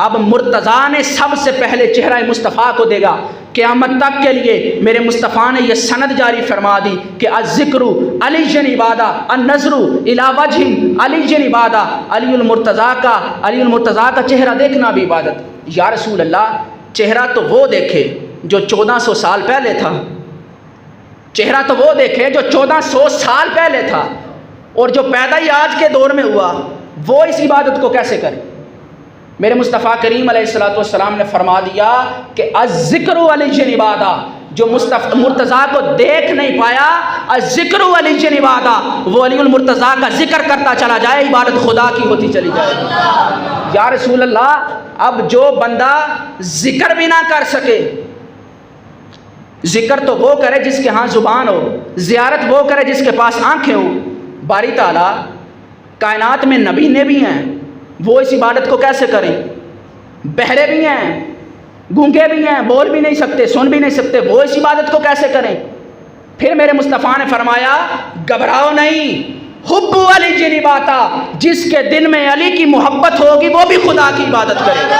اب مرتضیٰ نے سب سے پہلے چہرہ مصطفیٰ کو دے گا۔ قیامت تک کے لیے میرے مصطفیٰ نے یہ سند جاری فرما دی کہ الذکر علی عبادہ، النظر الی وجہ علی عبادہ، علی المرتضیٰ کا چہرہ دیکھنا بھی عبادت۔ یا رسول اللہ، چہرہ تو وہ دیکھے جو 1400 سال پہلے تھا، چہرہ تو وہ دیکھے جو 1400 سال پہلے تھا، اور جو پیدا ہی آج کے دور میں ہوا وہ اس عبادت کو کیسے کرے؟ میرے مصطفیٰ کریم علیہ الصلوۃ والسلام نے فرما دیا کہ الذکر علی عبادہ، جو مرتضیٰ کو دیکھ نہیں پایا، الذکر علی عبادہ، وہ علی المرتضیٰ کا ذکر کرتا چلا جائے، عبادت خدا کی ہوتی چلی جائے۔ یا رسول اللہ، اب جو بندہ ذکر بھی نہ کر سکے، ذکر تو وہ کرے جس کے ہاں زبان ہو، زیارت وہ کرے جس کے پاس آنکھیں ہوں۔ باری تعالیٰ کائنات میں نبی نے بھی ہیں، وہ اس عبادت کو کیسے کریں؟ بہرے بھی ہیں، گونگے بھی ہیں، بول بھی نہیں سکتے، سن بھی نہیں سکتے، وہ اس عبادت کو کیسے کریں؟ پھر میرے مصطفیٰ نے فرمایا گھبراؤ نہیں، حب علی عبادہ، جس کے دل میں علی کی محبت ہوگی وہ بھی خدا کی عبادت کرے گا۔